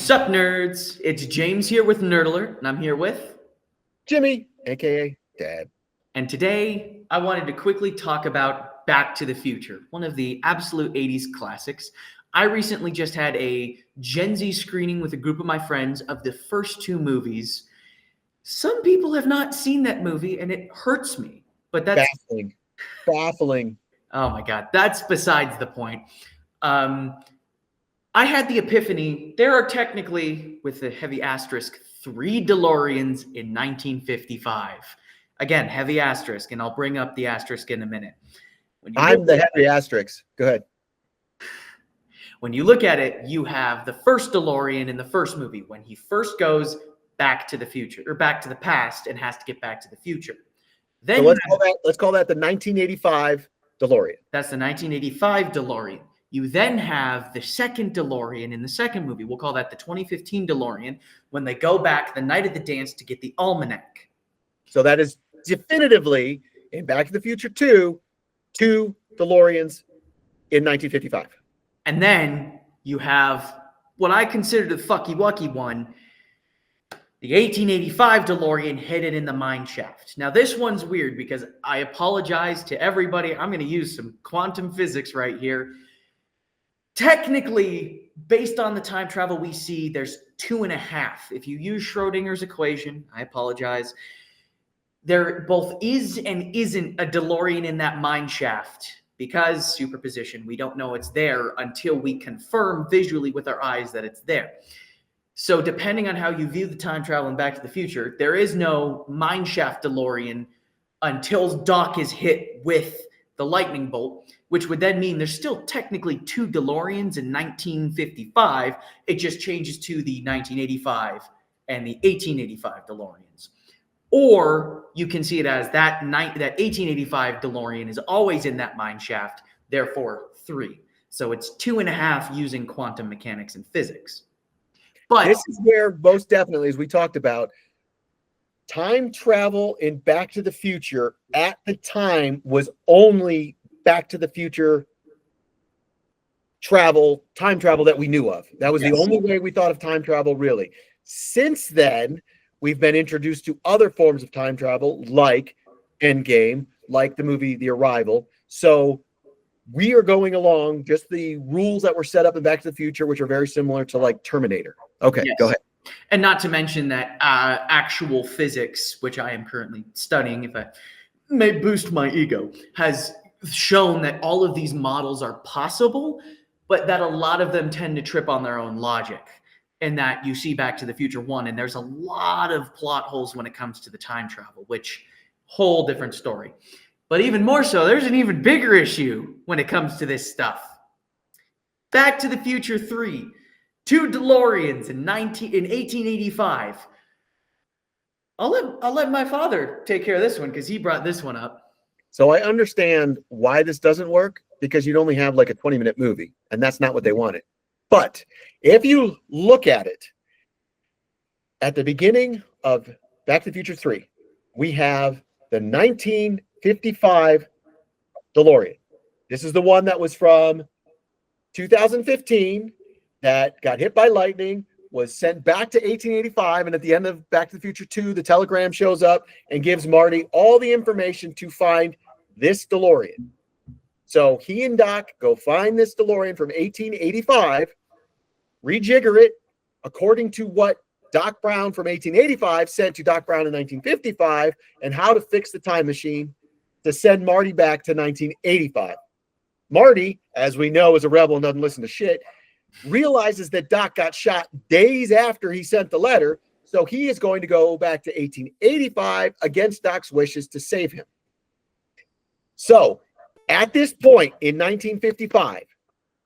Sup, nerds? It's James here with Nerd Alert, and I'm here with Jimmy, aka Dad. And today I wanted to quickly talk about Back to the Future, one of the absolute 80s classics. I recently just had a Gen Z screening with a group of my friends of the first two movies. Some people have not seen that movie, and it hurts me. But that's baffling. Oh my God, that's besides the point. I had the epiphany. There are technically, with a heavy asterisk, 3 DeLoreans in 1955. Again, heavy asterisk, and I'll bring up the asterisk in a minute. I'm the heavy asterisk. Go ahead. When you look at it, you have the first DeLorean in the first movie when he first goes back to the future, or back to the past, and has to get back to the future. Then so let's call that the 1985 DeLorean. That's the 1985 DeLorean. You then have the second DeLorean in the second movie. We'll call that the 2015 DeLorean, when they go back the night of the dance to get the almanac. So that is definitively in Back to the Future 2 DeLoreans in 1955. And then you have what I consider the fucky-wucky one, the 1885 DeLorean hidden in the mine shaft. Now, this one's weird because I apologize to everybody. I'm going to use some quantum physics right here. Technically, based on the time travel we see, there's 2.5. If you use Schrodinger's equation, I apologize. There both is and isn't a DeLorean in that mine shaft because superposition. We don't know it's there until we confirm visually with our eyes that it's there. So depending on how you view the time travel in Back to the Future, there is no mine shaft DeLorean until Doc is hit with the lightning bolt, which would then mean there's still technically 2 DeLoreans in 1955. It just changes to the 1985 and the 1885 DeLoreans. Or you can see it as that 1885 DeLorean is always in that mine shaft, therefore 3. So it's 2.5 using quantum mechanics and physics. But this is where most definitely, as we talked about, time travel in Back to the Future at the time was only Back to the Future time travel that we knew of. That was the only way we thought of time travel, really. Since then, we've been introduced to other forms of time travel, like Endgame, like the movie The Arrival. So we are going along just the rules that were set up in Back to the Future, which are very similar to like Terminator. Okay, Go ahead. And not to mention that actual physics, which I am currently studying, if I may boost my ego, has shown that all of these models are possible, but that a lot of them tend to trip on their own logic. And that you see Back to the Future 1, and there's a lot of plot holes when it comes to the time travel, which whole different story. But even more so, there's an even bigger issue when it comes to this stuff. Back to the Future 3, 2 DeLoreans in 1885. I'll let my father take care of this one because he brought this one up. So I understand why this doesn't work, because you'd only have like a 20-minute movie, and that's not what they wanted. But if you look at it, at the beginning of Back to the Future 3, we have the 1955 DeLorean. This is the one that was from 2015 that got hit by lightning, was sent back to 1885, and at the end of Back to the Future 2, the telegram shows up and gives Marty all the information to find this DeLorean. So he and Doc go find this DeLorean from 1885, rejigger it according to what Doc Brown from 1885 sent to Doc Brown in 1955, and how to fix the time machine to send Marty back to 1985. Marty, as we know, is a rebel and doesn't listen to shit, realizes that Doc got shot days after he sent the letter, so he is going to go back to 1885 against Doc's wishes to save him. So at this point in 1955,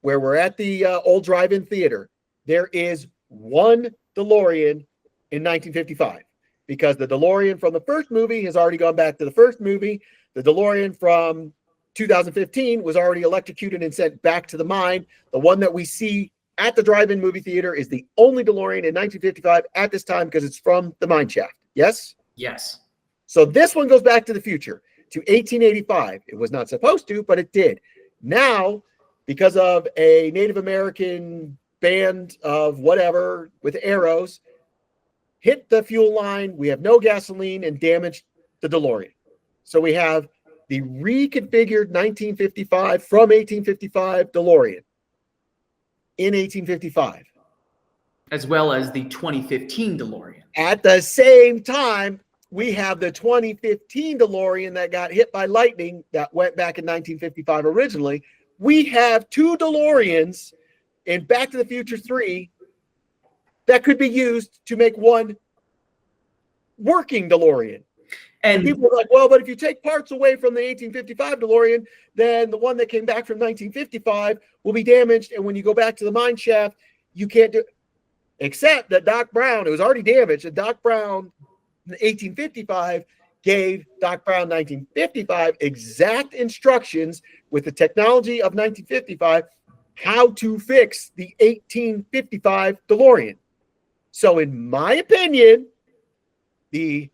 where we're at the old drive-in theater, there is 1 DeLorean in 1955, because the DeLorean from the first movie has already gone back to the first movie. The DeLorean from 2015 was already electrocuted and sent back to the mine. The one that we see at the drive-in movie theater is the only DeLorean in 1955 at this time, because it's from the mine shaft. Yes? Yes. So this one goes back to the future, to 1885. It was not supposed to, but it did. Now, because of a Native American band of whatever with arrows, hit the fuel line. We have no gasoline and damaged the DeLorean. So we have the reconfigured 1955 from 1855 DeLorean in 1855. As well as the 2015 DeLorean. At the same time, we have the 2015 DeLorean that got hit by lightning that went back in 1955 originally. We have two DeLoreans in Back to the Future 3 that could be used to make one working DeLorean. And people are like, well, but if you take parts away from the 1855 DeLorean, then the one that came back from 1955 will be damaged. And when you go back to the mine shaft, you can't do it. Except that Doc Brown, it was already damaged, and Doc Brown in 1855 gave Doc Brown 1955 exact instructions with the technology of 1955 how to fix the 1855 DeLorean. So in my opinion, the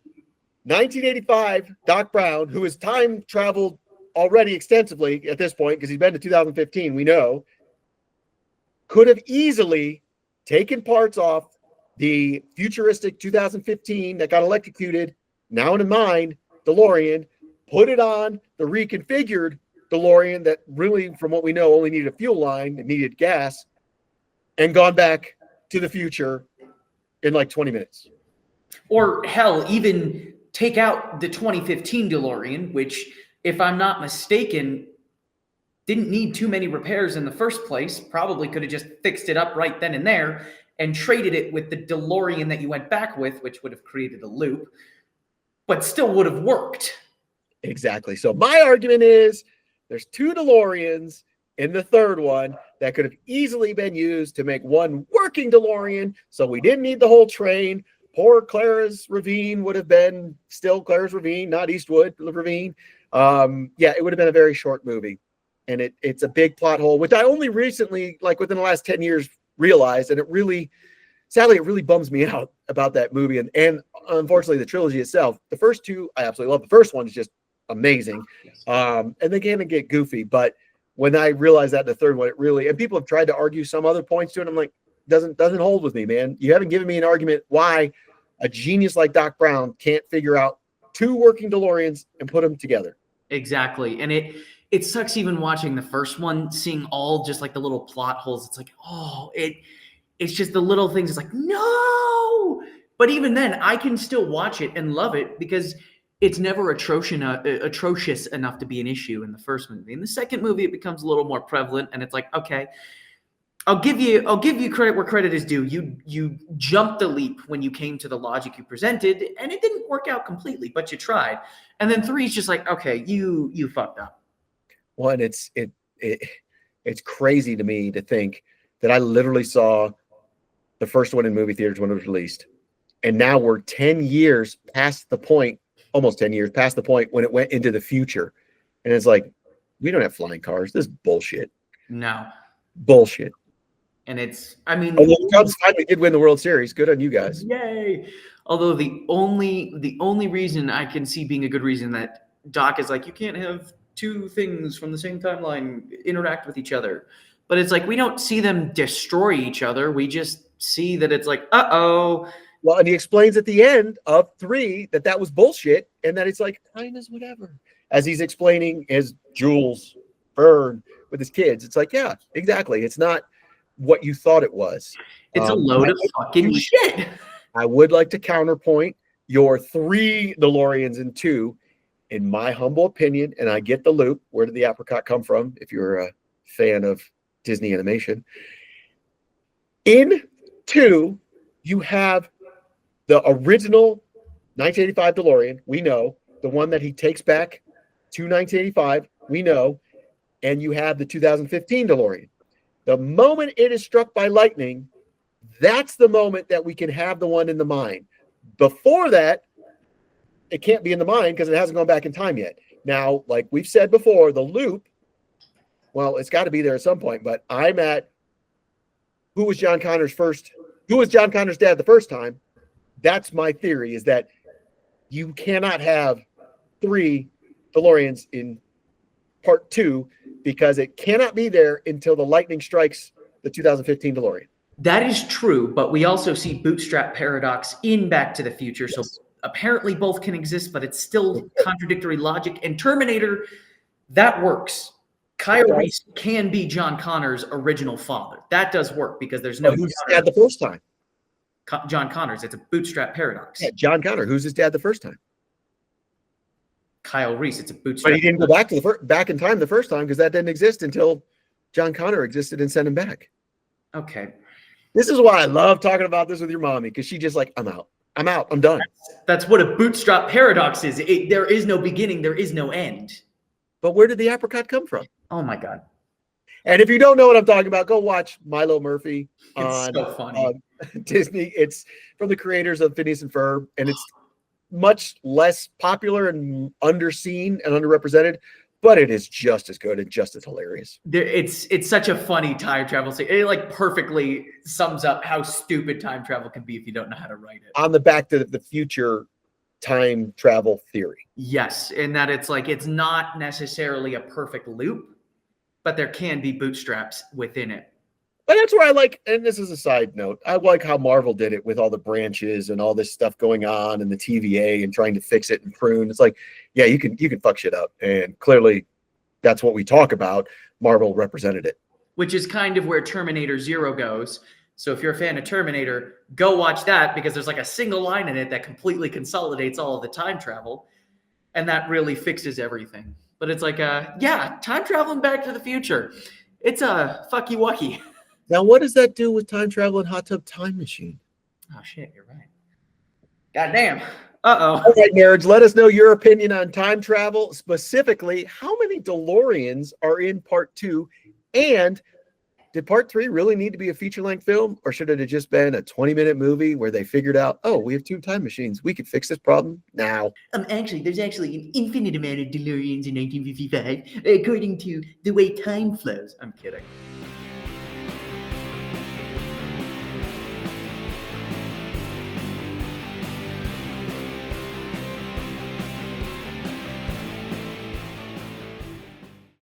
1985 Doc Brown, who has time traveled already extensively at this point because he's been to 2015, we know, could have easily taken parts off the futuristic 2015 that got electrocuted, now in mine, DeLorean, put it on the reconfigured DeLorean that really, from what we know, only needed a fuel line, it needed gas, and gone back to the future in like 20 minutes. Or hell, even take out the 2015 DeLorean, which, if I'm not mistaken, didn't need too many repairs in the first place, probably could have just fixed it up right then and there and traded it with the DeLorean that you went back with, which would have created a loop, but still would have worked. Exactly. So my argument is there's two DeLoreans in the third one that could have easily been used to make one working DeLorean, so we didn't need the whole train. Poor Clara's Ravine would have been still Clara's Ravine, not Eastwood Ravine. Yeah, it would have been a very short movie. And it's a big plot hole, which I only recently, like within the last 10 years, realized. And it really, sadly, it really bums me out about that movie. And unfortunately, the trilogy itself. The first two, I absolutely love. The first one is just amazing. And they kind of get goofy. But when I realized that the third one, it really, and people have tried to argue some other points to it. I'm like, doesn't hold with me, man. You haven't given me an argument why a genius like Doc Brown can't figure out two working DeLoreans and put them together. Exactly. And it sucks even watching the first one, seeing all just like the little plot holes. It's like, oh, it's just the little things. It's like, no. But even then, I can still watch it and love it because it's never atrocious enough to be an issue in the first movie. In the second movie, it becomes a little more prevalent, and it's like, okay, I'll give you credit where credit is due. You jumped the leap when you came to the logic you presented, and it didn't work out completely, but you tried. And then 3 is just like, okay, you fucked up. Well, and it's crazy to me to think that I literally saw the first one in movie theaters when it was released. And now we're 10 years past the point, almost 10 years past the point when it went into the future. And it's like, we don't have flying cars. This is bullshit. No. Bullshit. And it's, I mean, although the Cubs finally did win the World Series. Good on you guys. Yay. Although the only reason I can see being a good reason that Doc is like, you can't have two things from the same timeline interact with each other. But it's like, we don't see them destroy each other. We just see that it's like, uh-oh. Well, and he explains at the end of 3 that was bullshit and that it's like, time is whatever. As he's explaining his Jules Verne with his kids. It's like, yeah, exactly. It's not what you thought it was. It's a load of fucking shit. I would like to counterpoint your 3 DeLoreans and 2. In my humble opinion, and I get the loop, where did the apricot come from if you're a fan of Disney animation? In 2, you have the original 1985 DeLorean, we know, the one that he takes back to 1985, we know, and you have the 2015 DeLorean. The moment it is struck by lightning, that's the moment that we can have the one in the mine. Before that, it can't be in the mine because it hasn't gone back in time yet. Now, like we've said before, the loop, well, it's got to be there at some point, but I'm at who was John Connor's dad the first time? That's my theory, is that you cannot have 3 DeLoreans in part 2 because it cannot be there until the lightning strikes the 2015 DeLorean. That is true, but we also see bootstrap paradox in Back to the Future. So Yes. apparently both can exist, but it's still contradictory logic. And Terminator, that works. Kyle Okay. Reese can be John Connor's original father. That does work because there's no Who's his dad the first time? John Connor's. It's a bootstrap paradox. Yeah, John Connor. Who's his dad the first time? Kyle Reese. It's a bootstrap. But he didn't go back to back in time the first time because that didn't exist until John Connor existed and sent him back. Okay. This is why I love talking about this with your mommy, because she just like, I'm out. I'm done. That's what a bootstrap paradox is. There is no beginning. There is no end. But where did the apricot come from? Oh my God. And if you don't know what I'm talking about, go watch Milo Murphy on It's so funny. Disney. It's from the creators of Phineas and Ferb, and it's much less popular and underseen and underrepresented, but it is just as good and just as hilarious. It's such a funny time travel scene. It like perfectly sums up how stupid time travel can be if you don't know how to write it. On the Back to the Future time travel theory. Yes, and that it's like it's not necessarily a perfect loop, but there can be bootstraps within it. But that's where I like, and this is a side note, I like how Marvel did it with all the branches and all this stuff going on and the TVA and trying to fix it and prune. It's like, yeah, you can fuck shit up. And clearly that's what we talk about. Marvel represented it. Which is kind of where Terminator Zero goes. So if you're a fan of Terminator, go watch that because there's like a single line in it that completely consolidates all of the time travel. And that really fixes everything. But it's like, yeah, time traveling Back to the Future. It's a fucky wucky. Now, what does that do with time travel and hot tub time machine? Oh, shit, you're right. Goddamn. Uh-oh. All right, nerds, let us know your opinion on time travel. Specifically, how many DeLoreans are in part 2? And did part 3 really need to be a feature-length film? Or should it have just been a 20-minute movie where they figured out, oh, we have 2 time machines. We could fix this problem now. Actually, there's actually an infinite amount of DeLoreans in 1955, according to the way time flows. I'm kidding.